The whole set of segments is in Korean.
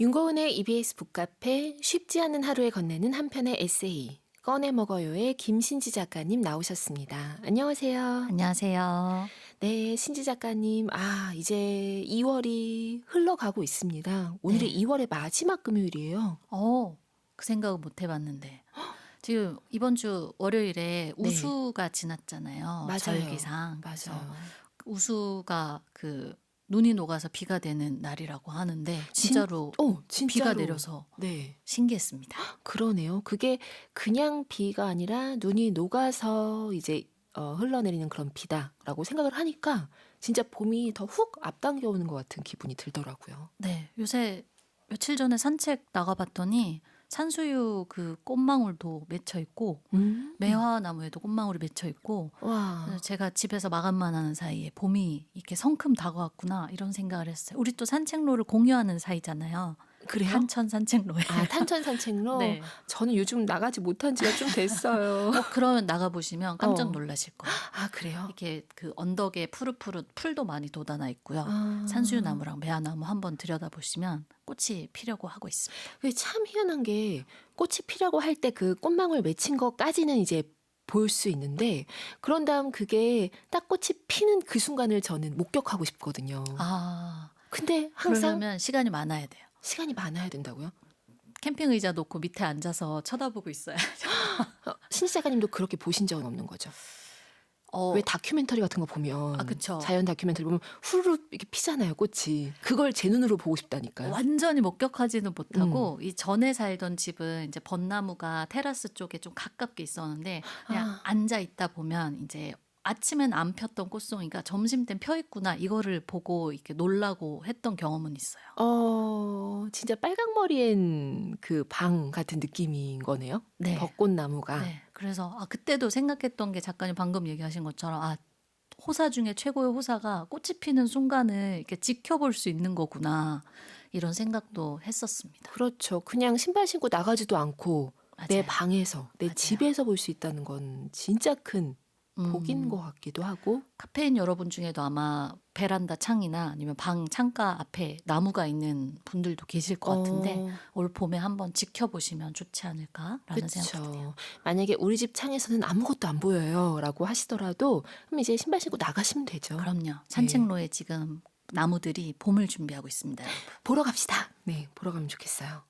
윤고은의 EBS 북카페 쉽지 않은 하루에 건네는 한 편의 에세이 꺼내 먹어요의 김신지 작가님 나오셨습니다. 안녕하세요. 안녕하세요. 네, 신지 작가님. 이제 2월이 흘러가고 있습니다. 오늘이 네. 2월의 마지막 금요일이에요. 그 생각은 못 해봤는데. 지금 이번 주 월요일에 네, 우수가 지났잖아요. 맞아요. 절기상. 그래서 맞아요. 우수가 눈이 녹아서 비가 되는 날이라고 하는데 진짜로 비가 진짜로. 내려서 네, 신기했습니다. 그러네요. 그게 그냥 비가 아니라 눈이 녹아서 이제 흘러내리는 그런 비다라고 생각을 하니까 진짜 봄이 더 훅 앞당겨 오는 것 같은 기분이 들더라고요. 네, 요새 며칠 전에 산책 나가봤더니 산수유 그 꽃망울도 맺혀 있고 음. 매화나무에도 꽃망울이 맺혀 있고 그래서 와, 제가 집에서 마감만 하는 사이에 봄이 이렇게 성큼 다가왔구나 이런 생각을 했어요. 우리 또 산책로를 공유하는 사이잖아요. 그래요? 탄천 산책로에. 탄천 산책로? 네. 저는 요즘 나가지 못한 지가 좀 됐어요. 그러면 나가보시면 깜짝 어. 놀라실 거예요. 그래요? 이렇게 그 언덕에 푸릇푸릇 풀도 많이 돋아나 있고요. 아. 산수유나무랑 매화나무 한번 들여다보시면 꽃이 피려고 하고 있습니다. 그게 참 희한한 게 꽃이 피라고 할 때 그 꽃망울 맺힌 것까지는 이제 볼 수 있는데 그런 다음 그게 딱 꽃이 피는 그 순간을 저는 목격하고 싶거든요. 근데 항상 그러려면 시간이 많아야 돼요. 시간이 많아야 된다고요? 캠핑 의자 놓고 밑에 앉아서 쳐다보고 있어요. 신지 작가님도 그렇게 보신 적은 없는 거죠? 왜 다큐멘터리 같은 거 보면 그쵸. 자연 다큐멘터리 보면 후루룩 이렇게 피잖아요, 꽃이. 그걸 제 눈으로 보고 싶다니까요. 완전히 목격하지는 못하고 이 전에 살던 집은 이제 벚나무가 테라스 쪽에 좀 가깝게 있었는데 그냥 앉아 있다 보면 이제 아침엔 안 폈던 꽃송이가 점심 땐 펴 있구나 이거를 보고 이렇게 놀라고 했던 경험은 있어요. 진짜 빨강머리엔 그 방 같은 느낌인 거네요. 네. 벚꽃나무가. 네. 그래서 그때도 생각했던 게 작가님 방금 얘기하신 것처럼 호사 중에 최고의 호사가 꽃이 피는 순간을 이렇게 지켜볼 수 있는 거구나 이런 생각도 했었습니다. 그렇죠. 그냥 신발 신고 나가지도 않고 내 맞아요. 방에서, 내 맞아요. 집에서 볼 수 있다는 건 진짜 큰 복인 것 같기도 하고. 카페인 여러분 중에도 아마 베란다 창이나 아니면 방 창가 앞에 나무가 있는 분들도 계실 것 같은데 올 봄에 한번 지켜보시면 좋지 않을까라는 생각이 드네요. 만약에 우리 집 창에서는 아무것도 안 보여요 라고 하시더라도 그럼 이제 신발 신고 나가시면 되죠. 그럼요. 산책로에 지금 나무들이 봄을 준비하고 있습니다. 여러분. 보러 갑시다. 네, 보러 가면 좋겠어요.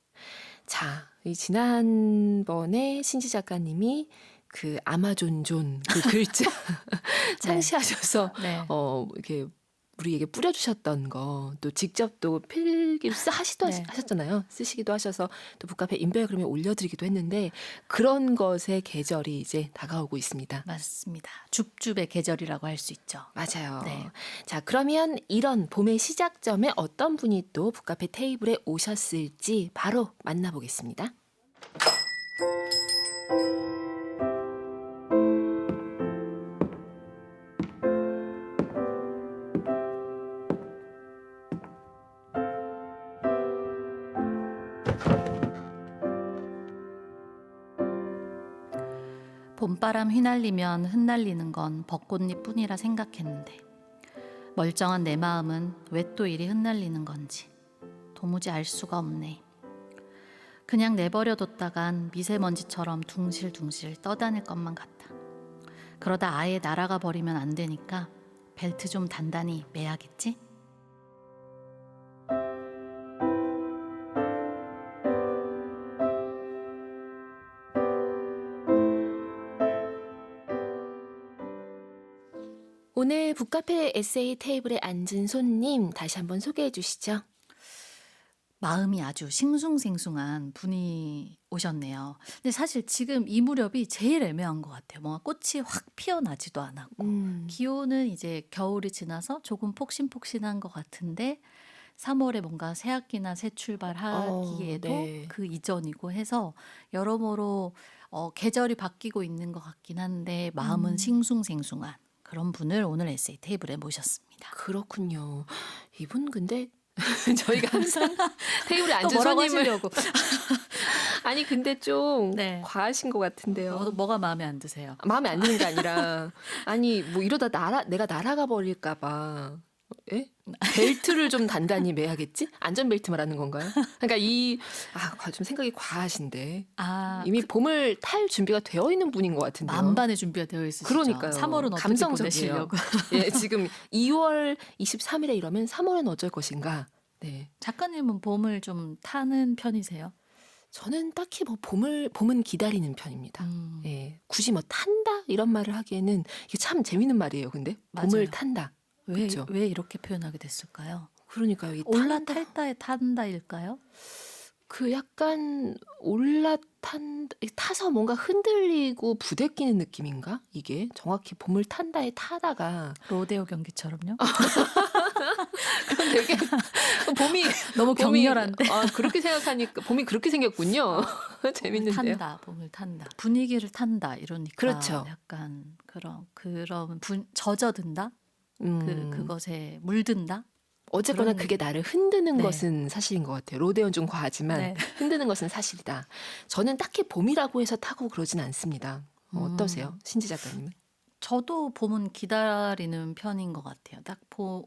자, 이 지난번에 신지 작가님이 그 아마존존 그 글자 창시하셔서 네. 이렇게 우리에게 뿌려주셨던 거 또 직접 또 필기로 네. 하셨잖아요. 쓰시기도 하셔서 또 북카페 인별그램에 올려드리기도 했는데 그런 것의 계절이 이제 다가오고 있습니다. 맞습니다. 줍줍의 계절이라고 할 수 있죠. 맞아요. 네. 자, 그러면 이런 봄의 시작점에 어떤 분이 또 북카페 테이블에 오셨을지 바로 만나보겠습니다. 봄바람 휘날리면 흩날리는 건 벚꽃잎 뿐이라 생각했는데 멀쩡한 내 마음은 왜 또 이리 흩날리는 건지 도무지 알 수가 없네. 그냥 내버려뒀다간 미세먼지처럼 둥실둥실 떠다닐 것만 같아. 그러다 아예 날아가 버리면 안 되니까 벨트 좀 단단히 매야겠지? 오늘 북카페 에세이 테이블에 앉은 손님 다시 한번 소개해 주시죠. 마음이 아주 싱숭생숭한 분이 오셨네요. 근데 사실 지금 이 무렵이 제일 애매한 것 같아요. 뭔가 꽃이 확 피어나지도 않았고 기온은 이제 겨울이 지나서 조금 폭신폭신한 것 같은데 3월에 뭔가 새 학기나 새 출발하기에도 네. 그 이전이고 해서 여러모로 계절이 바뀌고 있는 것 같긴 한데 마음은 싱숭생숭한 그런 분을 오늘 에세이 테이블에 모셨습니다. 그렇군요. 이분 근데 저희가 항상 테이블에 또 앉은 뭐라고 손님을 하시려고. 아니 근데 좀 네. 과하신 것 같은데요. 뭐가 마음에 안 드세요? 마음에 안 드는 게 아니라 아니 뭐 이러다 내가 날아가 버릴까 봐 예? 벨트를 좀 단단히 매야겠지? 안전벨트 말하는 건가요? 그러니까 좀 생각이 과하신데. 아, 이미 봄을 탈 준비가 되어 있는 분인 것 같은데요. 만반의 준비가 되어 있으시죠. 그러니까요. 3월은 어떻게 감성적이에요. 보내시려고. 예, 지금 2월 23일에 이러면 3월엔 어쩔 것인가. 네. 작가님은 봄을 좀 타는 편이세요? 저는 딱히 뭐 봄은 기다리는 편입니다. 예, 굳이 뭐 탄다 이런 말을 하기에는 이게 참 재밌는 말이에요. 근데 봄을 맞아요. 탄다. 왜, 그쵸? 왜 이렇게 표현하게 됐을까요? 그러니까요. 이 올라탈다에 탄다일까요? 그 약간 타서 뭔가 흔들리고 부대끼는 느낌인가? 이게 정확히 봄을 탄다에 타다가 로데오 경기처럼요? 그건 되게 봄이 너무 격렬한데. 그렇게 생각하니까 봄이 그렇게 생겼군요. 재밌는데요. 봄을 탄다. 분위기를 탄다 이러니까 그렇죠. 약간 젖어든다. 그것에 물든다. 어쨌거나 그런- 그게 나를 흔드는 네. 것은 사실인 것 같아요. 로데오는 좀 과하지만 네. 흔드는 것은 사실이다. 저는 딱히 봄이라고 해서 타고 그러진 않습니다. 어떠세요? 신지 작가님은? 저도 봄은 기다리는 편인 것 같아요. 딱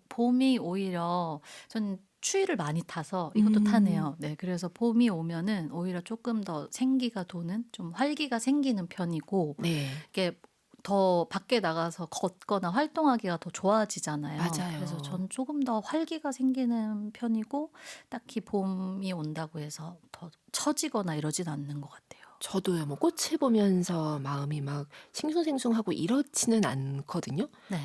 봄이 오히려 전 추위를 많이 타서 이것도 타네요. 네, 그래서 봄이 오면은 오히려 조금 더 생기가 도는 좀 활기가 생기는 편이고 네. 이게 더 밖에 나가서 걷거나 활동하기가 더 좋아지잖아요. 맞아요. 그래서 전 조금 더 활기가 생기는 편이고 딱히 봄이 온다고 해서 더 처지거나 이러진 않는 것 같아요. 저도요. 뭐 꽃을 보면서 마음이 막 싱숭생숭하고 이렇지는 않거든요. 네.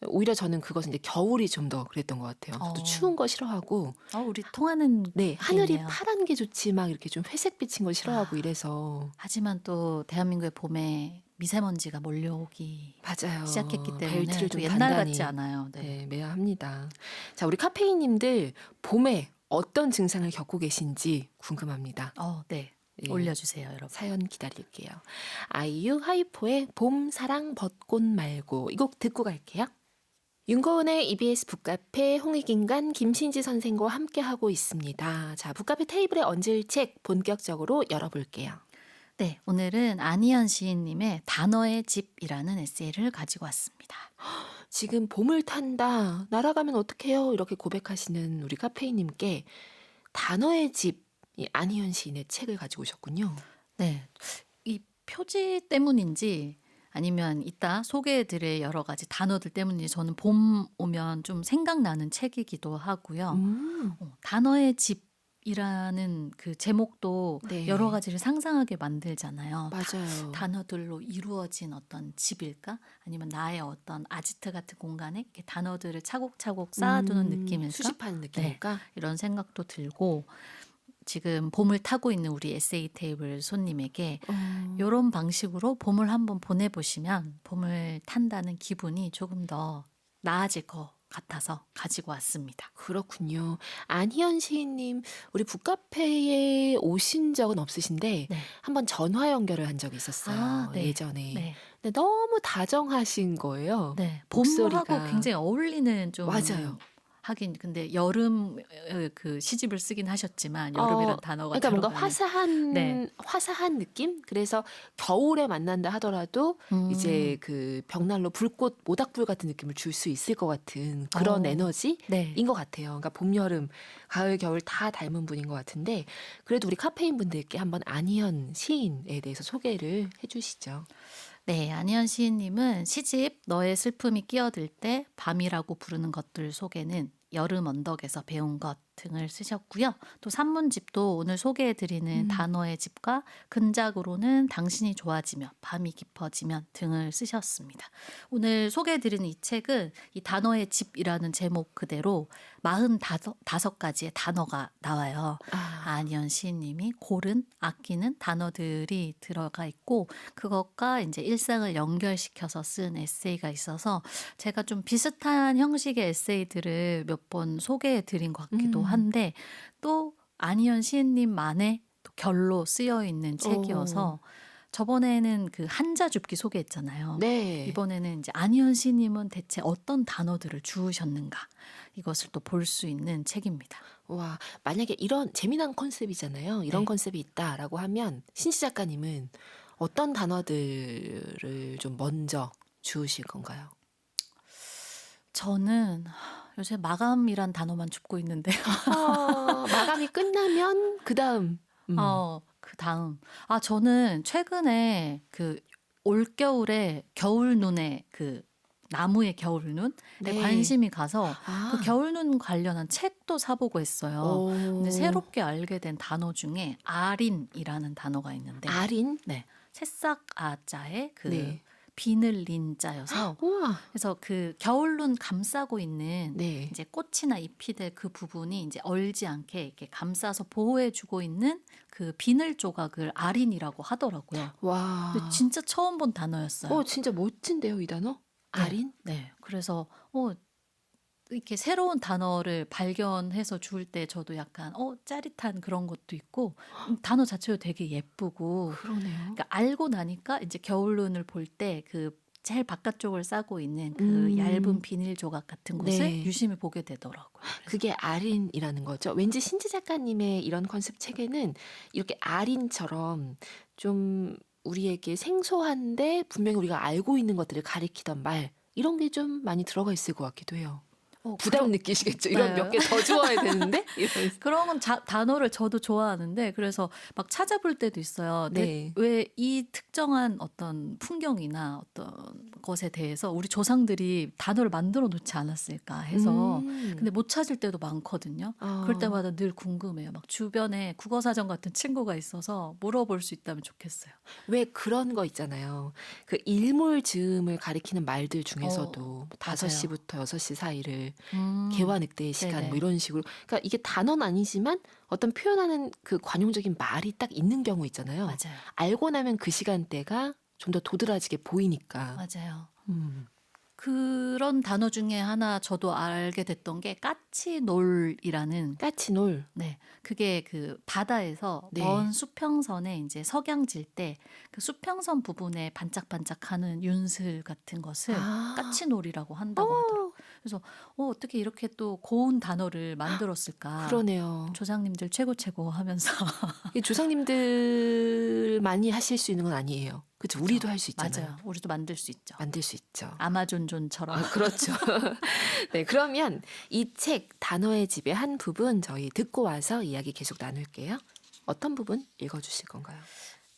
오히려 저는 그것은 이제 겨울이 좀 더 그랬던 것 같아요. 저도 추운 거 싫어하고 우리 통하는 네, 하늘이 느낌이네요. 파란 게 좋지 막 이렇게 좀 회색 비친 걸 싫어하고 이래서 하지만 또 대한민국의 봄에 미세먼지가 몰려오기 맞아요. 시작했기 때문에 벨트를 또 좀 옛날 단단히 같지 않아요. 네. 네, 매야 합니다. 자, 우리 카페인님들 봄에 어떤 증상을 겪고 계신지 궁금합니다. 네. 예, 올려주세요, 여러분. 사연 기다릴게요. 아이유 하이포의 봄, 사랑, 벚꽃 말고 이 곡 듣고 갈게요. 윤고은의 EBS 북카페 홍익인간 김신지 선생과 함께하고 있습니다. 자, 북카페 테이블에 얹을 책 본격적으로 열어볼게요. 네, 오늘은 안희연 시인님의 단어의 집이라는 에세이를 가지고 왔습니다. 지금 봄을 탄다, 날아가면 어떡해요? 이렇게 고백하시는 우리 카페인님께 단어의 집, 이 안희연 시인의 책을 가지고 오셨군요. 네, 이 표지 때문인지 아니면 이따 소개해드릴 여러 가지 단어들 때문인지 저는 봄 오면 좀 생각나는 책이기도 하고요. 단어의 집이라는 그 제목도 네. 여러 가지를 상상하게 만들잖아요. 맞아요. 단어들로 이루어진 어떤 집일까? 아니면 나의 어떤 아지트 같은 공간에 이렇게 단어들을 차곡차곡 쌓아두는 느낌일까? 수집하는 느낌일까? 이런 생각도 들고 지금 봄을 타고 있는 우리 에세이 테이블 손님에게 이런 방식으로 봄을 한번 보내보시면 봄을 탄다는 기분이 조금 더 나아질 것 같아서 가지고 왔습니다. 그렇군요. 안희연 시인님, 우리 북카페에 오신 적은 없으신데 네. 한번 전화 연결을 한 적이 있었어요. 네. 예전에. 네. 근데 너무 다정하신 거예요. 네. 목소리가. 봄하고 굉장히 어울리는 좀 맞아요. 하긴 근데 여름 그 시집을 쓰긴 하셨지만 여름이란 단어가 그러니까 뭔가 들어가는 화사한 느낌? 그래서 겨울에 만난다 하더라도 이제 그 벽난로 불꽃 모닥불 같은 느낌을 줄 수 있을 것 같은 그런 에너지인 네. 것 같아요. 그러니까 봄, 여름, 가을, 겨울 다 닮은 분인 것 같은데 그래도 우리 카페인 분들께 한번 안희연 시인에 대해서 소개를 해주시죠. 네, 안희연 시인님은 시집 너의 슬픔이 끼어들 때 밤이라고 부르는 것들 속에는 여름 언덕에서 배운 것 등을 쓰셨고요. 또 산문집도 오늘 소개해드리는 단어의 집과 근작으로는 당신이 좋아지며 밤이 깊어지면 등을 쓰셨습니다. 오늘 소개해드리는 이 책은 이 단어의 집이라는 제목 그대로 45가지의 단어가 나와요. 안희연 시인님이 고른, 아끼는 단어들이 들어가 있고 그것과 이제 일상을 연결시켜서 쓴 에세이가 있어서 제가 좀 비슷한 형식의 에세이들을 몇 번 소개해 드린 것 같기도 한데 또 안희연 시인님만의 또 결로 쓰여 있는 책이어서 저번에는 그 한자 줍기 소개했잖아요. 네. 이번에는 이제 안희연 시인님은 대체 어떤 단어들을 주우셨는가 이것을 또 볼 수 있는 책입니다. 와, 만약에 이런 재미난 컨셉이잖아요. 이런 네. 컨셉이 있다라고 하면 신지 작가님은 어떤 단어들을 좀 먼저 주우실 건가요? 저는 요새 마감이란 단어만 줍고 있는데. 마감이 끝나면 그다음. 그다음. 저는 최근에 그 올겨울에 겨울눈에 그 나무의 겨울눈에 네. 관심이 가서 그 아. 겨울눈 관련한 책도 사보고 했어요. 근데 오. 새롭게 알게 된 단어 중에 아린이라는 단어가 있는데 아린? 네. 새싹 아자에 그 네. 비늘린 자여서 우와. 그래서 그 겨울눈 감싸고 있는 네. 이제 꽃이나 잎이 될 그 부분이 이제 얼지 않게 이렇게 감싸서 보호해주고 있는 그 비늘 조각을 아린이라고 하더라고요. 와. 근데 진짜 처음 본 단어였어요. 진짜 멋진데요, 이 단어? 아린? 네. 그래서 이렇게 새로운 단어를 발견해서 줄 때 저도 약간 짜릿한 그런 것도 있고 단어 자체도 되게 예쁘고 그러네요. 그러니까 알고 나니까 이제 겨울눈을 볼 때 그 제일 바깥쪽을 싸고 있는 그 얇은 비닐 조각 같은 곳을 네. 유심히 보게 되더라고요. 그래서 그게 아린이라는 거죠. 왠지 신지 작가님의 이런 컨셉 책에는 이렇게 아린처럼 좀 우리에게 생소한데 분명히 우리가 알고 있는 것들을 가리키던 말 이런 게 좀 많이 들어가 있을 것 같기도 해요. 부담 느끼시겠죠. 이런 네. 몇 개 더 좋아야 되는데? 이러면서. 그런 건 단어를 저도 좋아하는데 그래서 막 찾아볼 때도 있어요. 네. 왜 이 특정한 어떤 풍경이나 어떤 것에 대해서 우리 조상들이 단어를 만들어 놓지 않았을까 해서 근데 못 찾을 때도 많거든요. 그럴 때마다 늘 궁금해요. 막 주변에 국어사전 같은 친구가 있어서 물어볼 수 있다면 좋겠어요. 왜 그런 거 있잖아요. 그 일몰 즈음을 가리키는 말들 중에서도 5시부터 6시 사이를 개와 늑대의 시간 네네. 뭐 이런 식으로 그러니까 이게 단어는 아니지만 어떤 표현하는 그 관용적인 말이 딱 있는 경우 있잖아요. 맞아요. 알고 나면 그 시간대가 좀 더 도드라지게 보이니까. 맞아요. 음. 그런 단어 중에 하나 저도 알게 됐던 게 까치놀이라는 까치놀. 네, 그게 그 바다에서 네. 먼 수평선에 이제 석양질 때 그 수평선 부분에 반짝반짝하는 윤슬 같은 것을 아. 까치놀이라고 한다고 하더라고요. 그래서 어떻게 이렇게 또 고운 단어를 만들었을까? 그러네요. 조상님들 최고 하면서 이 조상님들만이 하실 수 있는 건 아니에요. 그렇죠. 우리도 할 수 있잖아요. 맞아요. 우리도 만들 수 있죠. 만들 수 있죠. 아마존존처럼. 그렇죠. 네, 그러면 이 책 단어의 집의 한 부분 저희 듣고 와서 이야기 계속 나눌게요. 어떤 부분 읽어주실 건가요?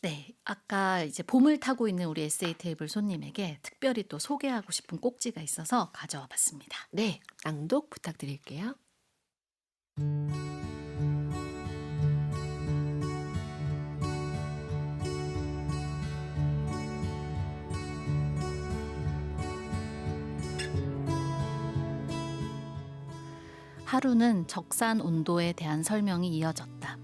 네, 아까 이제 봄을 타고 있는 우리 에세이 테이블 손님에게 특별히 또 소개하고 싶은 꼭지가 있어서 가져와 봤습니다. 네, 낭독 부탁드릴게요. 하루는 적산 온도에 대한 설명이 이어졌다.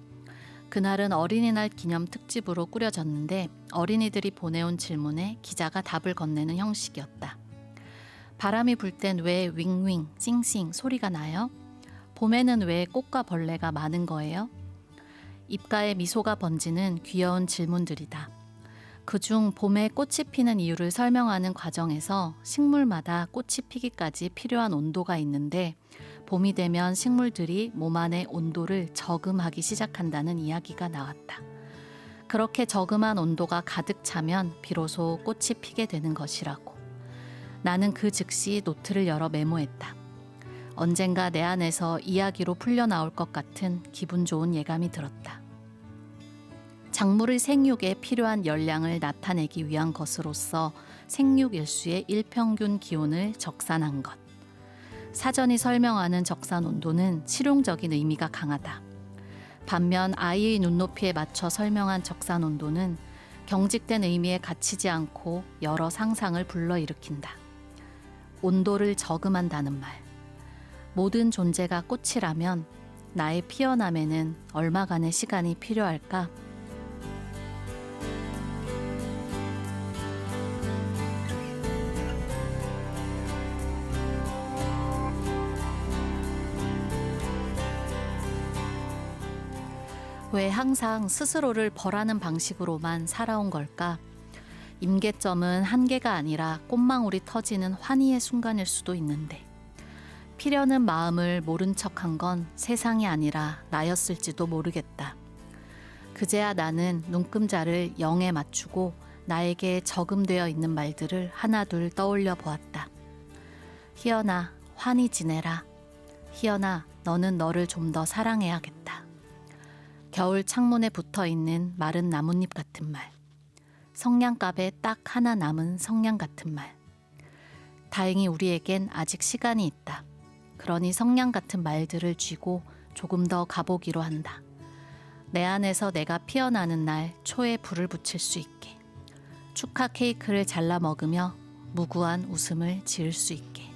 그날은 어린이날 기념 특집으로 꾸려졌는데 어린이들이 보내온 질문에 기자가 답을 건네는 형식이었다. 바람이 불 땐 왜 윙윙, 싱싱 소리가 나요? 봄에는 왜 꽃과 벌레가 많은 거예요? 입가에 미소가 번지는 귀여운 질문들이다. 그중 봄에 꽃이 피는 이유를 설명하는 과정에서 식물마다 꽃이 피기까지 필요한 온도가 있는데 봄이 되면 식물들이 몸 안의 온도를 저금하기 시작한다는 이야기가 나왔다. 그렇게 저금한 온도가 가득 차면 비로소 꽃이 피게 되는 것이라고. 나는 그 즉시 노트를 열어 메모했다. 언젠가 내 안에서 이야기로 풀려나올 것 같은 기분 좋은 예감이 들었다. 작물의 생육에 필요한 열량을 나타내기 위한 것으로서 생육일수의 일평균 기온을 적산한 것. 사전이 설명하는 적산 온도는 실용적인 의미가 강하다. 반면 아이의 눈높이에 맞춰 설명한 적산 온도는 경직된 의미에 갇히지 않고 여러 상상을 불러일으킨다. 온도를 저금한다는 말. 모든 존재가 꽃이라면 나의 피어남에는 얼마간의 시간이 필요할까? 왜 항상 스스로를 벌하는 방식으로만 살아온 걸까? 임계점은 한계가 아니라 꽃망울이 터지는 환희의 순간일 수도 있는데 피려는 마음을 모른 척한 건 세상이 아니라 나였을지도 모르겠다. 그제야 나는 눈금자를 0에 맞추고 나에게 저금되어 있는 말들을 하나둘 떠올려 보았다. 희연아, 환히 지내라. 희연아, 너는 너를 좀 더 사랑해야겠다. 겨울 창문에 붙어 있는 마른 나뭇잎 같은 말. 성냥갑에 딱 하나 남은 성냥 같은 말. 다행히 우리에겐 아직 시간이 있다. 그러니 성냥 같은 말들을 쥐고 조금 더 가보기로 한다. 내 안에서 내가 피어나는 날 초에 불을 붙일 수 있게. 축하 케이크를 잘라 먹으며 무구한 웃음을 지을 수 있게.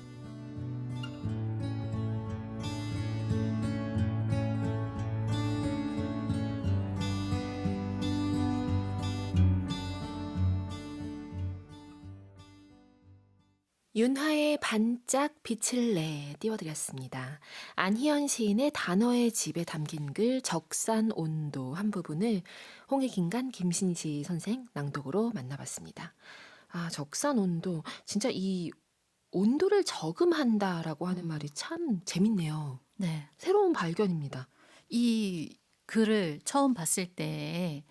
윤하의 반짝 빛을 내 띄워드렸습니다. 안희연 시인의 단어의 집에 담긴 글 적산 온도 한 부분을 홍익인간 김신지 선생 낭독으로 만나봤습니다. 아, 적산 온도. 진짜 이 온도를 저금한다라고 하는 말이 참 재밌네요. 네. 새로운 발견입니다. 이 글을 처음 봤을 때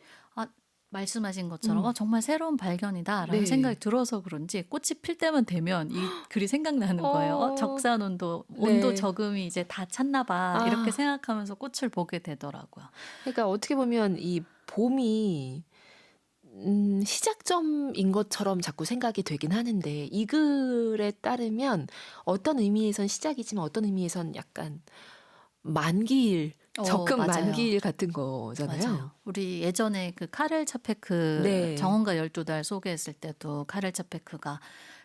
말씀하신 것처럼 정말 새로운 발견이다라는 네. 생각이 들어서 그런지 꽃이 필 때만 되면 이 글이 생각나는 거예요. 적산 온도 네. 저금이 이제 다 찼나 봐. 아. 이렇게 생각하면서 꽃을 보게 되더라고요. 그러니까 어떻게 보면 이 봄이 시작점인 것처럼 자꾸 생각이 되긴 하는데 이 글에 따르면 어떤 의미에선 시작이지만 어떤 의미에선 약간 만기일, 적금 맞아요. 만기일 같은 거잖아요. 맞아요. 우리 예전에 그 카렐 차페크 네. 정원가 12달 소개했을 때도 카렐 차페크가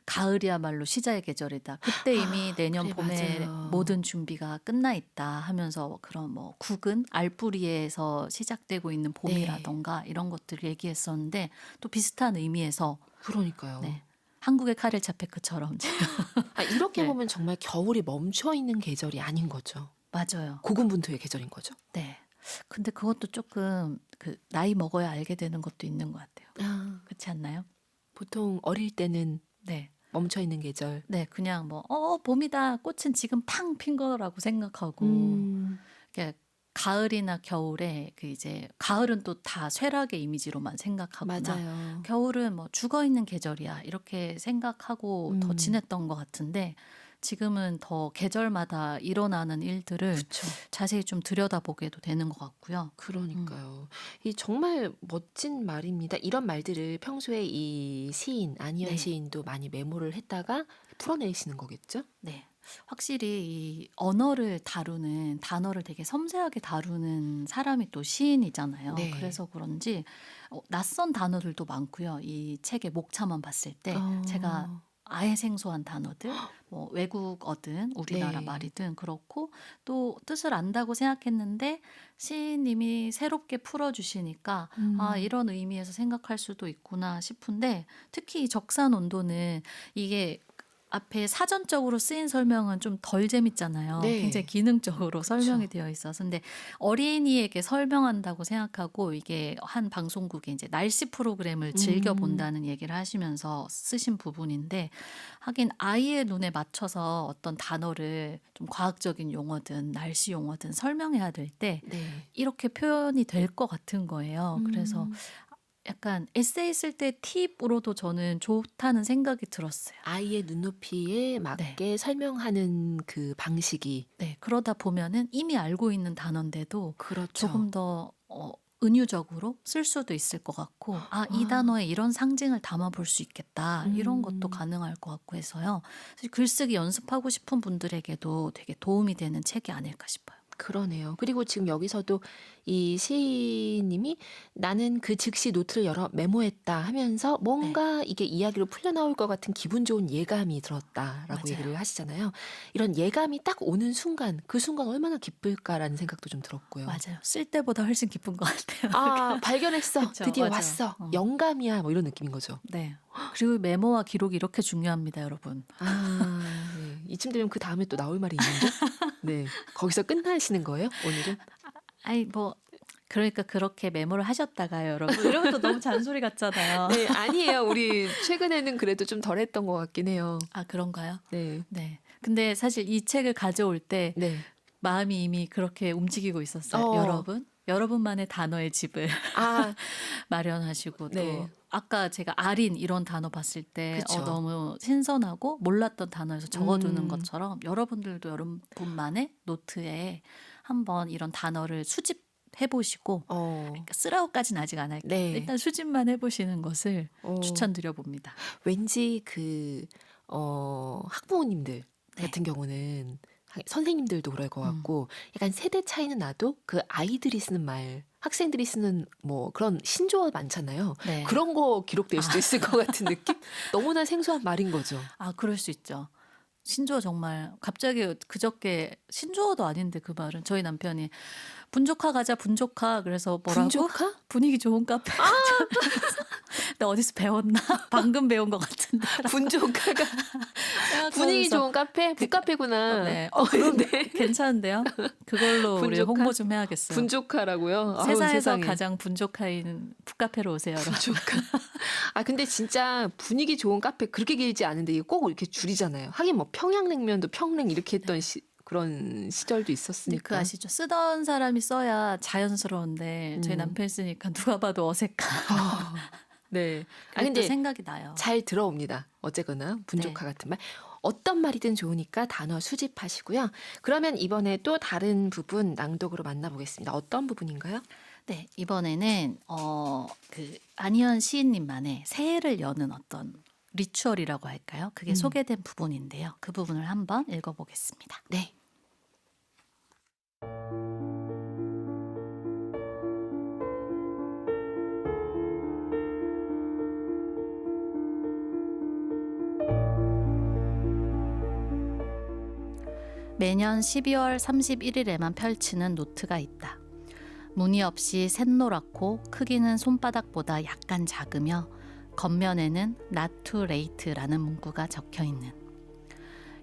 가을이야말로 시작의 계절이다. 그때 이미 내년 그래, 봄에 맞아요. 모든 준비가 끝나 있다 하면서 그런 뭐 국은 알뿌리에서 시작되고 있는 봄이라던가 이런 것들을 얘기했었는데 또 비슷한 의미에서 그러니까요. 네. 한국의 카렐 차페크처럼 이렇게 네. 보면 정말 겨울이 멈춰 있는 계절이 아닌 거죠. 맞아요. 고군분투의 계절인 거죠. 네. 근데 그것도 조금 그 나이 먹어야 알게 되는 것도 있는 것 같아요. 그렇지 않나요? 보통 어릴 때는 네. 멈춰 있는 계절. 네, 그냥 뭐 봄이다. 꽃은 지금 팡 핀 거라고 생각하고 이렇게 가을이나 겨울에 그 이제 가을은 또 다 쇠락의 이미지로만 생각하거나 맞아요. 겨울은 뭐 죽어 있는 계절이야. 이렇게 생각하고 더 지냈던 것 같은데 지금은 더 계절마다 일어나는 일들을 그렇죠. 자세히 좀 들여다보게도 되는 것 같고요. 그러니까요. 이 정말 멋진 말입니다. 이런 말들을 평소에 이 시인 안희연 네. 시인도 많이 메모를 했다가 풀어내시는 거겠죠? 네. 확실히 이 언어를 다루는 단어를 되게 섬세하게 다루는 사람이 또 시인이잖아요. 네. 그래서 그런지 낯선 단어들도 많고요. 이 책의 목차만 봤을 때 제가 아예 생소한 단어들, 뭐 외국어든 우리나라 네. 말이든 그렇고 또 뜻을 안다고 생각했는데 시인님이 새롭게 풀어주시니까 이런 의미에서 생각할 수도 있구나 싶은데 특히 이 적산 온도는 이게 앞에 사전적으로 쓰인 설명은 좀 덜 재밌잖아요. 네. 굉장히 기능적으로 설명이 그쵸. 되어 있어서. 근데 어린이에게 설명한다고 생각하고 이게 한 방송국에 이제 날씨 프로그램을 즐겨 본다는 얘기를 하시면서 쓰신 부분인데 하긴 아이의 눈에 맞춰서 어떤 단어를 좀 과학적인 용어든 날씨 용어든 설명해야 될 때 네. 이렇게 표현이 될 것 같은 거예요. 그래서 약간 에세이 쓸 때 팁으로도 저는 좋다는 생각이 들었어요. 아이의 눈높이에 맞게 설명하는 그 방식이 네, 그러다 보면은 이미 알고 있는 단어인데도 그렇죠. 조금 더 은유적으로 쓸 수도 있을 것 같고, 이 단어에 이런 상징을 담아볼 수 있겠다. 이런 것도 가능할 것 같고 해서요. 사실 글쓰기 연습하고 싶은 분들에게도 되게 도움이 되는 책이 아닐까 싶어요. 그러네요. 그리고 지금 여기서도 이 시인님이 나는 그 즉시 노트를 열어 메모했다 하면서 뭔가 이게 이야기로 풀려나올 것 같은 기분 좋은 예감이 들었다라고 맞아요. 얘기를 하시잖아요. 이런 예감이 딱 오는 순간 그 순간 얼마나 기쁠까라는 생각도 좀 들었고요. 맞아요. 쓸 때보다 훨씬 기쁜 것 같아요. 발견했어. 그쵸, 드디어 맞아요. 왔어. 영감이야. 뭐 이런 느낌인 거죠. 네. 그리고 메모와 기록이 이렇게 중요합니다, 여러분. 네. 이쯤 되면 그 다음에 또 나올 말이 있는데 네. 거기서 끝나시는 거예요? 오늘은? 그러니까 그렇게 메모를 하셨다가요, 여러분. 이런 것도 너무 잔소리 같잖아요. 네, 아니에요. 우리 최근에는 그래도 좀 덜했던 것 같긴 해요. 그런가요? 네. 네. 근데 사실 이 책을 가져올 때 네. 마음이 이미 그렇게 움직이고 있었어요. 여러분 여러분만의 단어의 집을 아, 마련하시고 또 네. 아까 제가 아린 이런 단어 봤을 때 그쵸. 너무 신선하고 몰랐던 단어에서 적어두는 음. 것처럼 여러분들도 여러분만의 노트에 한번 이런 단어를 수집해 보시고 그러니까 쓰라고까지는 아직 안 할게요. 네. 일단 수집만 해보시는 것을 어, 추천드려 봅니다. 왠지 학부모님들 네. 같은 경우는 선생님들도 그럴 것 같고 약간 세대 차이는 나도 그 아이들이 쓰는 말, 학생들이 쓰는 뭐 그런 신조어 많잖아요. 네. 그런 거 기록될 수도 있을 것 같은 느낌? 너무나 생소한 말인 거죠. 아, 그럴 수 있죠. 신조어 정말 갑자기 그저께 신조어도 아닌데 그 말은 저희 남편이 분조카 가자 분조카 그래서 뭐라고? 분조카? 분위기 좋은 카페 가자. 나 어디서 배웠나? 방금 배운 것 같은데. 분조카가 분위기 그래서 좋은 카페? 북카페구나. 네. 그런데 괜찮은데요? 그걸로 우리 분조카? 홍보 좀 해야겠어요. 분조카라고요? 아우, 세상에서 세상에. 가장 분조카인 북카페로 오세요. 여러분. 분조카. 아 근데 진짜 분위기 좋은 카페 그렇게 길지 않은데 이게 꼭 이렇게 줄이잖아요. 하긴 뭐 평양냉면도 평냉 이렇게 했던 그런 시절도 근데 있었으니까. 그 아시죠? 쓰던 사람이 써야 자연스러운데 저희 남편 쓰니까 누가 봐도 어색한. 아, 네. 아 근데 근데 생각이 나요. 잘 들어옵니다. 어쨌거나 분조카 같은 말. 어떤 말이든 좋으니까 단어 수집하시고요. 그러면 이번에 또 다른 부분 낭독으로 만나보겠습니다. 어떤 부분인가요? 네, 이번에는 그 안희연 시인님만의 새해를 여는 어떤 리추얼이라고 할까요? 그게 소개된 부분인데요. 그 부분을 한번 읽어보겠습니다. 네. 매년 12월 31일에만 펼치는 노트가 있다. 무늬 없이 샛노랗고 크기는 손바닥보다 약간 작으며 겉면에는 Not too late라는 문구가 적혀 있는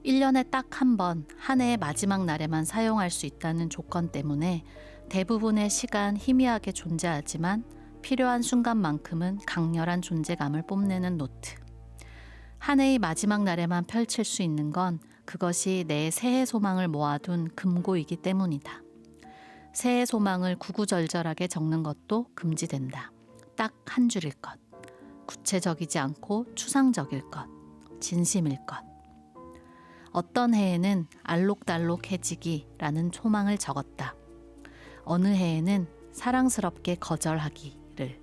1년에 딱 한 번 한 해의 마지막 날에만 사용할 수 있다는 조건 때문에 대부분의 시간 희미하게 존재하지만 필요한 순간만큼은 강렬한 존재감을 뽐내는 노트. 한 해의 마지막 날에만 펼칠 수 있는 건 그것이 내 새해 소망을 모아둔 금고이기 때문이다. 새해 소망을 구구절절하게 적는 것도 금지된다. 딱 한 줄일 것. 구체적이지 않고 추상적일 것. 진심일 것. 어떤 해에는 알록달록해지기라는 소망을 적었다. 어느 해에는 사랑스럽게 거절하기를,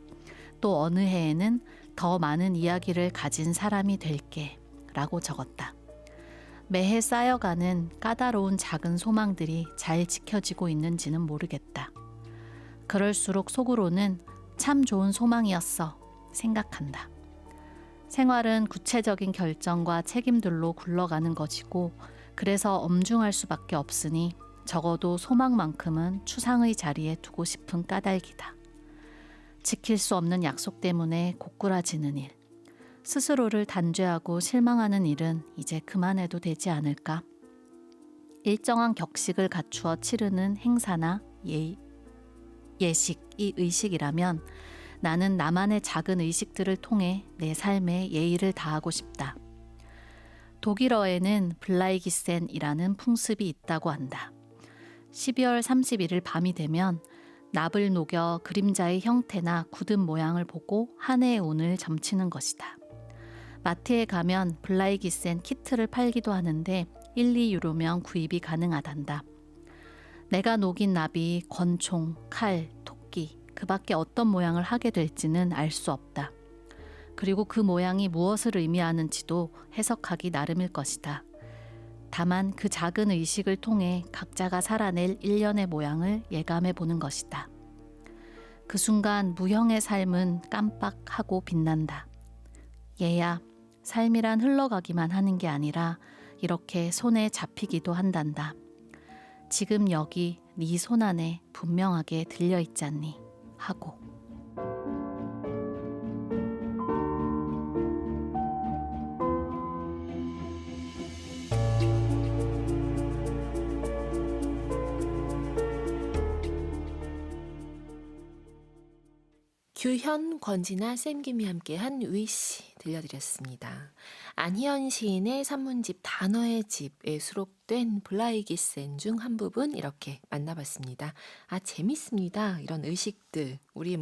또 어느 해에는 더 많은 이야기를 가진 사람이 될게 라고 적었다. 매해 쌓여가는 까다로운 작은 소망들이 잘 지켜지고 있는지는 모르겠다. 그럴수록 속으로는 참 좋은 소망이었어 생각한다. 생활은 구체적인 결정과 책임들로 굴러가는 것이고 그래서 엄중할 수밖에 없으니 적어도 소망만큼은 추상의 자리에 두고 싶은 까닭이다. 지킬 수 없는 약속 때문에 고꾸라지는 일, 스스로를 단죄하고 실망하는 일은 이제 그만해도 되지 않을까? 일정한 격식을 갖추어 치르는 행사나 예식이 의식이라면 나는 나만의 작은 의식들을 통해 내 삶에 예의를 다하고 싶다. 독일어에는 블라이기센이라는 풍습이 있다고 한다. 12월 31일 밤이 되면 납을 녹여 그림자의 형태나 굳은 모양을 보고 한 해의 운을 점치는 것이다. 마트에 가면 블라이기센 키트를 팔기도 하는데 1, 2유로면 구입이 가능하단다. 내가 녹인 납이 권총, 칼, 토끼, 그 밖에 어떤 모양을 하게 될지는 알 수 없다. 그리고 그 모양이 무엇을 의미하는지도 해석하기 나름일 것이다. 다만 그 작은 의식을 통해 각자가 살아낼 일련의 모양을 예감해 보는 것이다. 그 순간 무형의 삶은 깜빡하고 빛난다. 얘야, 삶이란 흘러가기만 하는 게 아니라 이렇게 손에 잡히기도 한단다. 지금 여기 네 손 안에 분명하게 들려있잖니 하고. 규현, 권진아, 쌤김이 함께한 위시 들려드렸습니다. 안희연 시인의 산문집 단어의 집에 수록된 블라이기센 중 한 부분 이렇게 만나봤습니다. 아, 재밌습니다. 이런 의식들. 우리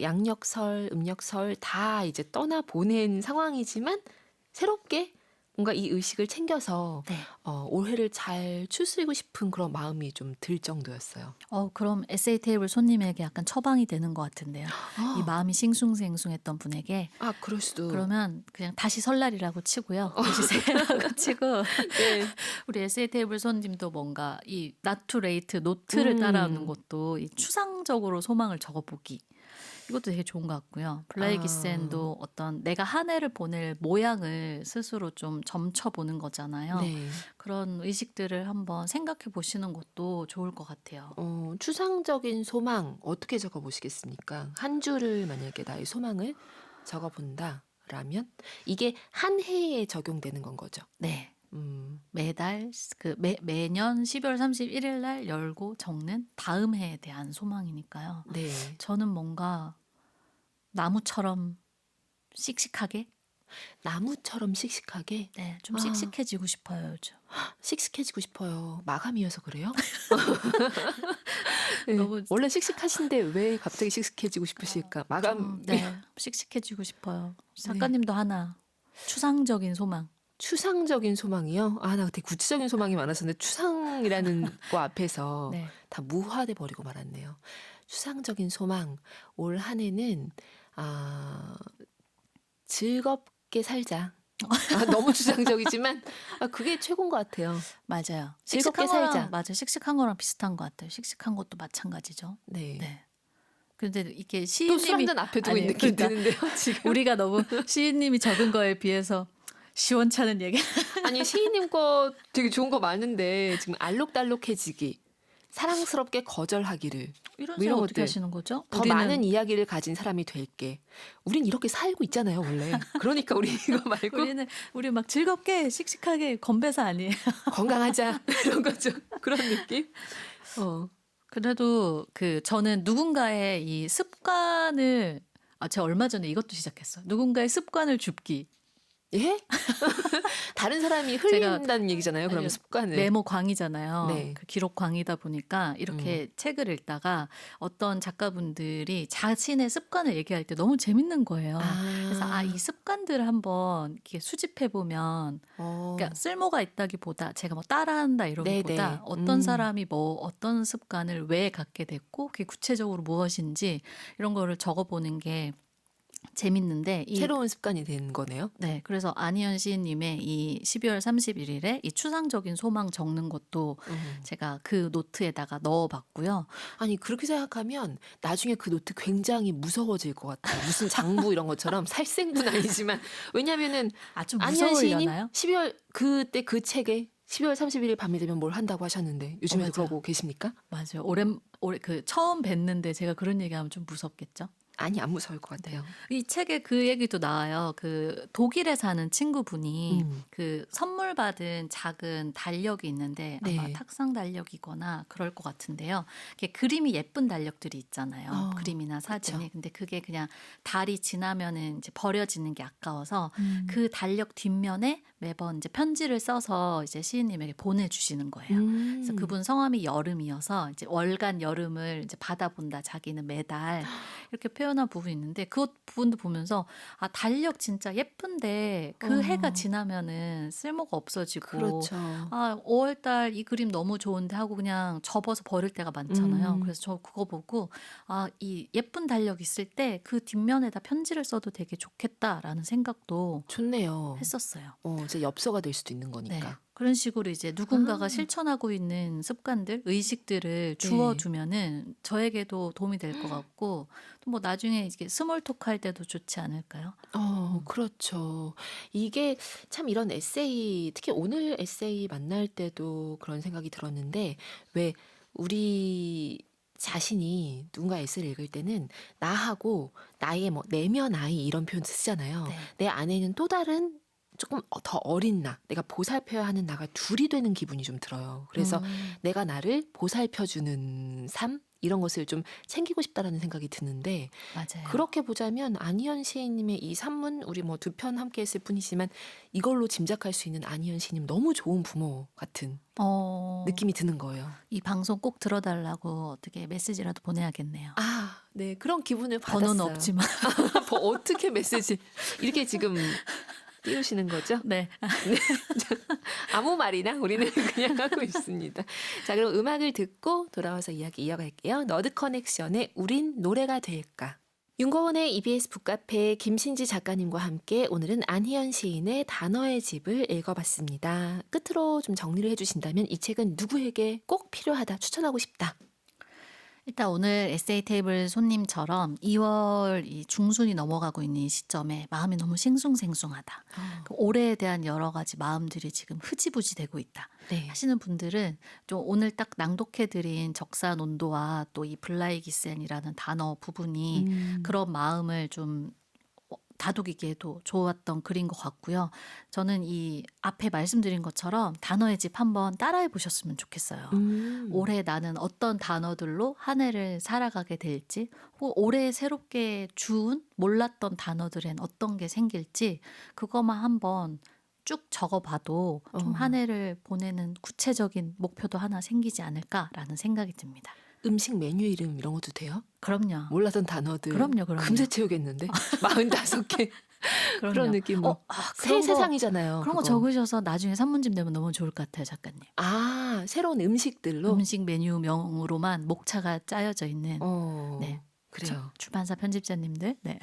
양력설, 음력설 다 이제 떠나보낸 상황이지만 새롭게 뭔가 이 의식을 챙겨서 네. 올해를 잘 추스리고 싶은 그런 마음이 좀 들 정도였어요. 그럼 에세이 테이블 손님에게 약간 처방이 되는 것 같은데요. 이 마음이 싱숭생숭했던 분에게 그럴 수도. 그러면 그냥 다시 설날이라고 치고요. 보시세요라고 치고 네. 우리 에세이 테이블 손님도 뭔가 이 not too late 노트를 따라하는 것도 이 추상적으로 소망을 적어보기. 이것도 되게 좋은 것 같고요. 블라이기센도 어떤 내가 한 해를 보낼 모양을 스스로 좀 점쳐보는 거잖아요. 네. 그런 의식들을 한번 생각해 보시는 것도 좋을 것 같아요. 추상적인 소망 어떻게 적어보시겠습니까? 한 줄을 만약에 나의 소망을 적어본다라면 이게 한 해에 적용되는 건 거죠. 네. 음, 매달 매년 12월 31일 날 열고 적는 다음 해에 대한 소망이니까요. 네. 저는 뭔가 나무처럼 씩씩하게 나무처럼 씩씩하게 네, 좀 아. 씩씩해지고 싶어요, 요즘. 씩씩해지고 싶어요. 마감이어서 그래요? 네, 너무 원래 씩씩하신데 왜 갑자기 씩씩해지고 싶으실까? 마감. 좀, 네, 씩씩해지고 싶어요. 작가님도 하나 추상적인 소망. 추상적인 소망이요? 나 되게 구체적인 소망이 많았었는데 추상이라는 거 앞에서 네. 다 무화돼 버리고 말았네요. 추상적인 소망. 올 한 해는 즐겁게 살자. 너무 추상적이지만 그게 최고인 것 같아요. 맞아요. 즐겁게 씩씩한 거랑, 살자. 맞아요. 씩씩한 거랑 비슷한 것 같아요. 씩씩한 것도 마찬가지죠. 네. 네. 근데 이게 또 술 시인님이 한잔 앞에 두고 있는 느낌 드는데요, 지금. 우리가 너무 시인님이 적은 거에 비해서 시원찮은 얘기. 아니, 시인님 거 되게 좋은 거 많은데 지금 알록달록해지기, 사랑스럽게 거절하기를, 이런 뭐 이런 생각 어떻게 것들. 하시는 거죠? 더 많은 이야기를 가진 사람이 될게. 우린 이렇게 살고 있잖아요, 원래. 그러니까 우리 이거 말고 우리 막 즐겁게 씩씩하게 건배사 아니에요. 건강하자 이런 거죠. 그런 느낌. 그래도 저는 누군가의 이 습관을 제가 얼마 전에 이것도 시작했어요. 누군가의 습관을 줍기. 예? 다른 사람이 흘린다는 얘기잖아요. 그러면 아니요, 습관을. 메모 광이잖아요. 네. 그 기록 광이다 보니까 이렇게 책을 읽다가 어떤 작가분들이 자신의 습관을 얘기할 때 너무 재밌는 거예요. 그래서 이 습관들을 한번 이렇게 수집해 보면 그러니까 쓸모가 있다기보다 제가 뭐 따라한다 이러기보다 네네. 어떤 사람이 뭐 어떤 습관을 왜 갖게 됐고 그게 구체적으로 무엇인지 이런 거를 적어보는 게 재밌는데 새로운 습관이 된 거네요. 네, 그래서 안희연 시인님의 이 12월 31일에 이 추상적인 소망 적는 것도 제가 그 노트에다가 넣어봤고요. 아니, 그렇게 생각하면 나중에 그 노트 굉장히 무서워질 것 같아요. 무슨 장부 이런 것처럼 살생분 아니지만. 왜냐면은 좀 안희연 시인님 무서우려나요? 12월 그때 그 책에 12월 31일 밤이 되면 뭘 한다고 하셨는데 요즘에도 맞아요. 그러고 계십니까? 맞아요. 올해 처음 뵀는데 제가 그런 얘기하면 좀 무섭겠죠? 아니, 안 무서울 것 같아요. 이 책에 그 얘기도 나와요. 독일에 사는 친구분이 음. 선물 받은 작은 달력이 있는데 아마 네. 탁상 달력이거나 그럴 것 같은데요. 이게 그림이 예쁜 달력들이 있잖아요. 어, 그림이나 사진이. 그쵸. 근데 그게 그냥 달이 지나면은 이제 버려지는 게 아까워서 음. 그 달력 뒷면에 매번 이제 편지를 써서 이제 시인님에게 보내주시는 거예요. 그래서 그분 성함이 여름이어서 이제 월간 여름을 이제 받아본다. 자기는 매달 이렇게 표현한 부분이 있는데 그 부분도 보면서 달력 진짜 예쁜데 그 해가 지나면은 쓸모가 없어지고 그렇죠. 5월달 이 그림 너무 좋은데 하고 그냥 접어서 버릴 때가 많잖아요. 그래서 저 그거 보고 이 예쁜 달력 있을 때 그 뒷면에다 편지를 써도 되게 좋겠다라는 생각도 좋네요. 했었어요. 이제 엽서가 될 수도 있는 네. 거니까. 그런 식으로 이제 누군가가 실천하고 있는 습관들, 의식들을 주워두면은 저에게도 도움이 될 것 같고 또 뭐 나중에 이게 스몰 토크 할 때도 좋지 않을까요? 그렇죠. 이게 참 이런 에세이, 특히 오늘 에세이 만날 때도 그런 생각이 들었는데 왜 우리 자신이 누군가 에세이를 읽을 때는 나하고 나의 뭐 내면 아이 이런 표현 쓰잖아요. 네. 내 안에는 또 다른 조금 더 어린 나, 내가 보살펴야 하는 나가 둘이 되는 기분이 좀 들어요. 그래서 내가 나를 보살펴주는 삶, 이런 것을 좀 챙기고 싶다라는 생각이 드는데 맞아요. 그렇게 보자면 안희연 시인님의 이 산문 우리 뭐 2편 함께 했을 뿐이지만 이걸로 짐작할 수 있는 안희연 시인님 너무 좋은 부모 같은 느낌이 드는 거예요. 이 방송 꼭 들어달라고 어떻게 메시지라도 보내야겠네요. 아, 네. 그런 기분을 받았어요. 번호는 없지만. 뭐 어떻게 메시지 이렇게 지금 띄우시는 거죠? 네. 아무 말이나 우리는 그냥 하고 있습니다. 자, 그럼 음악을 듣고 돌아와서 이야기 이어갈게요. 너드 커넥션의 우린 노래가 될까? 윤고원의 EBS 북카페 김신지 작가님과 함께 오늘은 안희연 시인의 단어의 집을 읽어봤습니다. 끝으로 좀 정리를 해주신다면 이 책은 누구에게 꼭 필요하다, 추천하고 싶다. 일단 오늘 에세이 테이블 손님처럼 2월 이 중순이 넘어가고 있는 이 시점에 마음이 너무 싱숭생숭하다. 올해에 대한 여러 가지 마음들이 지금 흐지부지 되고 있다. 네. 하시는 분들은 좀 오늘 딱 낭독해드린 적사 논도와 또 이 블라이기센이라는 단어 부분이 그런 마음을 좀 다독이기에도 좋았던 글인 것 같고요. 저는 이 앞에 말씀드린 것처럼 단어의 집 한번 따라해 보셨으면 좋겠어요. 올해 나는 어떤 단어들로 한 해를 살아가게 될지, 혹은 올해 새롭게 주운 몰랐던 단어들엔 어떤 게 생길지 그것만 한번 쭉 적어봐도 좀 한 해를 보내는 구체적인 목표도 하나 생기지 않을까라는 생각이 듭니다. 음식 메뉴 이름 이런 것도 돼요? 그럼요. 몰랐던 단어들. 그럼요. 금세 채우겠는데? 45개. 그런 느낌으로. 새 그런 거- 세상이잖아요. 그런 거 그거. 적으셔서 나중에 산문집 내면 너무 좋을 것 같아요, 작가님. 아, 새로운 음식들로? 음식 메뉴명으로만 목차가 짜여져 있는 네. 그래요. 출판사 편집자님들. 네.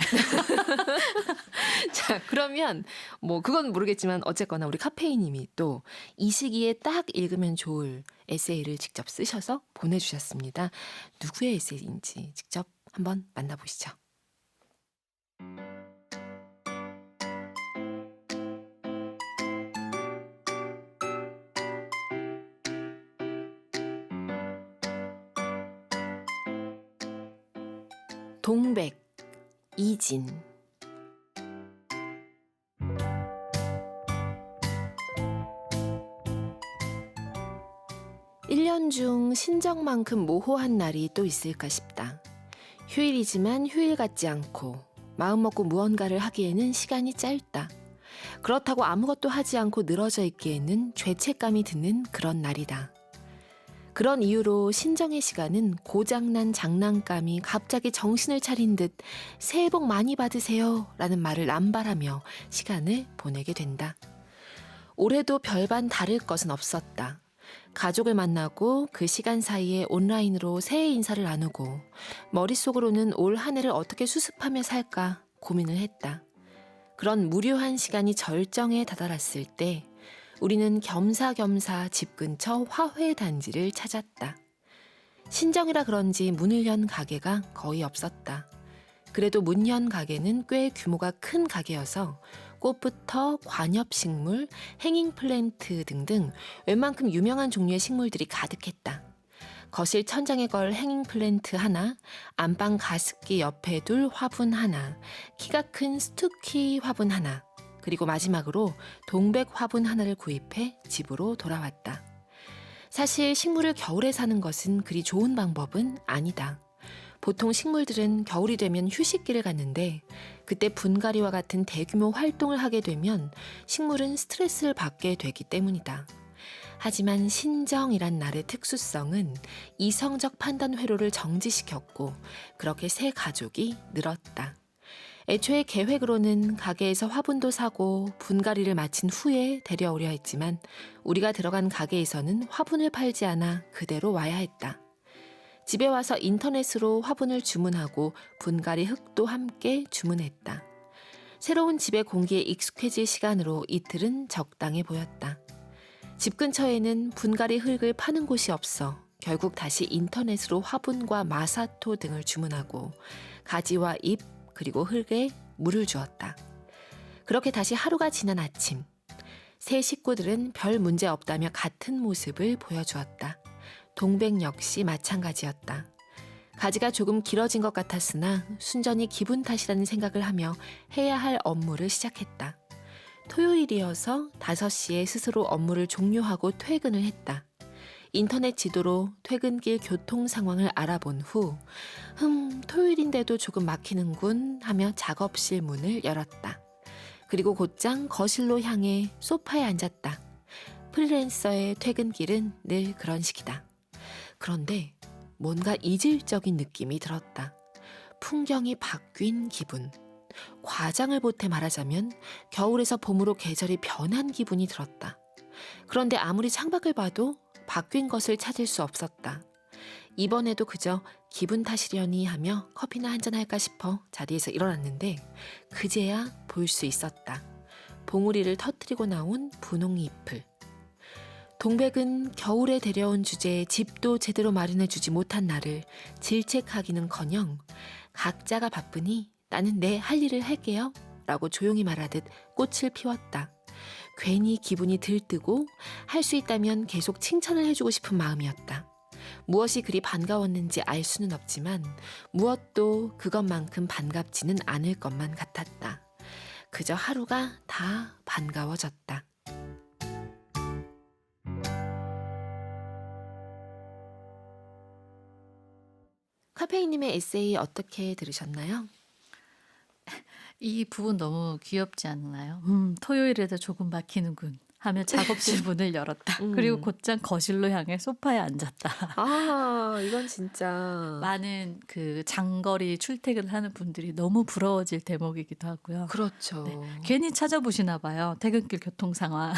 자, 그러면 뭐 그건 모르겠지만 어쨌거나 우리 카페이님이 또 이 시기에 딱 읽으면 좋을 에세이를 직접 쓰셔서 보내주셨습니다. 누구의 에세이인지 직접 한번 만나보시죠. 동백, 이진. 1년 중 신정만큼 모호한 날이 또 있을까 싶다. 휴일이지만 휴일 같지 않고 마음먹고 무언가를 하기에는 시간이 짧다. 그렇다고 아무것도 하지 않고 늘어져 있기에는 죄책감이 드는 그런 날이다. 그런 이유로 신정의 시간은 고장난 장난감이 갑자기 정신을 차린 듯 새해 복 많이 받으세요 라는 말을 남발하며 시간을 보내게 된다. 올해도 별반 다를 것은 없었다. 가족을 만나고 그 시간 사이에 온라인으로 새해 인사를 나누고 머릿속으로는 올 한 해를 어떻게 수습하며 살까 고민을 했다. 그런 무료한 시간이 절정에 다다랐을 때 우리는 겸사겸사 집 근처 화훼 단지를 찾았다. 신정이라 그런지 문을 연 가게가 거의 없었다. 그래도 문 연 가게는 꽤 규모가 큰 가게여서 꽃부터 관엽식물, 행잉 플랜트 등등 웬만큼 유명한 종류의 식물들이 가득했다. 거실 천장에 걸 행잉 플랜트 하나, 안방 가습기 옆에 둘 화분 하나, 키가 큰 스투키 화분 하나, 그리고 마지막으로 동백 화분 하나를 구입해 집으로 돌아왔다. 사실 식물을 겨울에 사는 것은 그리 좋은 방법은 아니다. 보통 식물들은 겨울이 되면 휴식기를 갖는데 그때 분갈이와 같은 대규모 활동을 하게 되면 식물은 스트레스를 받게 되기 때문이다. 하지만 신정이란 날의 특수성은 이성적 판단 회로를 정지시켰고 그렇게 새 가족이 늘었다. 애초에 계획으로는 가게에서 화분도 사고 분갈이를 마친 후에 데려오려 했지만 우리가 들어간 가게에서는 화분을 팔지 않아 그대로 와야 했다. 집에 와서 인터넷으로 화분을 주문하고 분갈이 흙도 함께 주문했다. 새로운 집의 공기에 익숙해질 시간으로 이틀은 적당해 보였다. 집 근처에는 분갈이 흙을 파는 곳이 없어 결국 다시 인터넷으로 화분과 마사토 등을 주문하고 가지와 잎 그리고 흙에 물을 주었다. 그렇게 다시 하루가 지난 아침, 새 식구들은 별 문제 없다며 같은 모습을 보여주었다. 동백 역시 마찬가지였다. 가지가 조금 길어진 것 같았으나 순전히 기분 탓이라는 생각을 하며 해야 할 업무를 시작했다. 토요일이어서 5시에 스스로 업무를 종료하고 퇴근을 했다. 인터넷 지도로 퇴근길 교통 상황을 알아본 후 토요일인데도 조금 막히는군 하며 작업실 문을 열었다. 그리고 곧장 거실로 향해 소파에 앉았다. 프리랜서의 퇴근길은 늘 그런 식이다. 그런데 뭔가 이질적인 느낌이 들었다. 풍경이 바뀐 기분. 과장을 보태 말하자면 겨울에서 봄으로 계절이 변한 기분이 들었다. 그런데 아무리 창밖을 봐도 바뀐 것을 찾을 수 없었다. 이번에도 그저 기분 탓이려니 하며 커피나 한잔할까 싶어 자리에서 일어났는데 그제야 볼 수 있었다. 봉우리를 터뜨리고 나온 분홍 잎을. 동백은 겨울에 데려온 주제에 집도 제대로 마련해주지 못한 나를 질책하기는커녕 각자가 바쁘니 나는 내 할 일을 할게요 라고 조용히 말하듯 꽃을 피웠다. 괜히 기분이 들뜨고 할 수 있다면 계속 칭찬을 해주고 싶은 마음이었다. 무엇이 그리 반가웠는지 알 수는 없지만 무엇도 그것만큼 반갑지는 않을 것만 같았다. 그저 하루가 다 반가워졌다. 카페인님의 에세이 어떻게 들으셨나요? 이 부분 너무 귀엽지 않나요? 토요일에도 조금 막히는군 하며 작업실 문을 열었다. 그리고 곧장 거실로 향해 소파에 앉았다. 아, 이건 진짜. 많은 그 장거리 출퇴근을 하는 분들이 너무 부러워질 대목이기도 하고요. 그렇죠. 네, 괜히 찾아보시나 봐요. 퇴근길 교통 상황.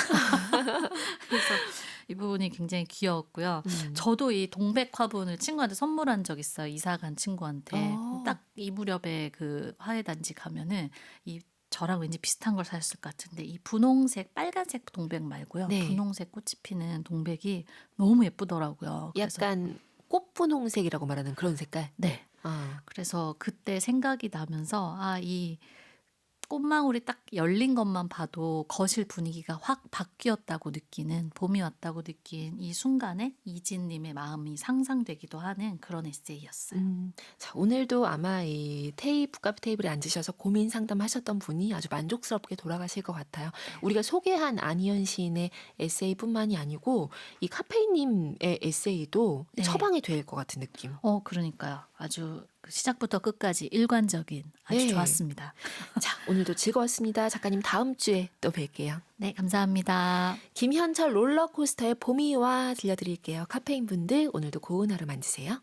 그래서 이 부분이 굉장히 귀여웠고요. 저도 이 동백 화분을 친구한테 선물한 적 있어요. 이사 간 친구한테. 딱 이 무렵에 그 화훼단지 가면은 이 저랑 왠지 비슷한 걸 사셨을 것 같은데 이 분홍색, 빨간색 동백 말고요. 네. 분홍색 꽃이 피는 동백이 너무 예쁘더라고요. 그래서 약간 꽃분홍색이라고 말하는 그런 색깔? 네. 아, 그래서 그때 생각이 나면서 이 꽃망울이 딱 열린 것만 봐도 거실 분위기가 확 바뀌었다고 느끼는, 봄이 왔다고 느낀 이 순간에 이진님의 마음이 상상되기도 하는 그런 에세이였어요. 자, 오늘도 아마 이 북카페 테이블에 앉으셔서 고민 상담하셨던 분이 아주 만족스럽게 돌아가실 것 같아요. 우리가 소개한 안희연 시인의 에세이뿐만이 아니고 이 카페인님의 에세이도 네. 처방이 될 것 같은 느낌. 그러니까요. 아주 시작부터 끝까지 일관적인 아주 네. 좋았습니다. 자, 오늘도 즐거웠습니다. 작가님 다음 주에 또 뵐게요. 네, 감사합니다. 김현철 롤러코스터의 봄이 와 들려드릴게요. 카페인 분들 오늘도 고운 하루 만드세요.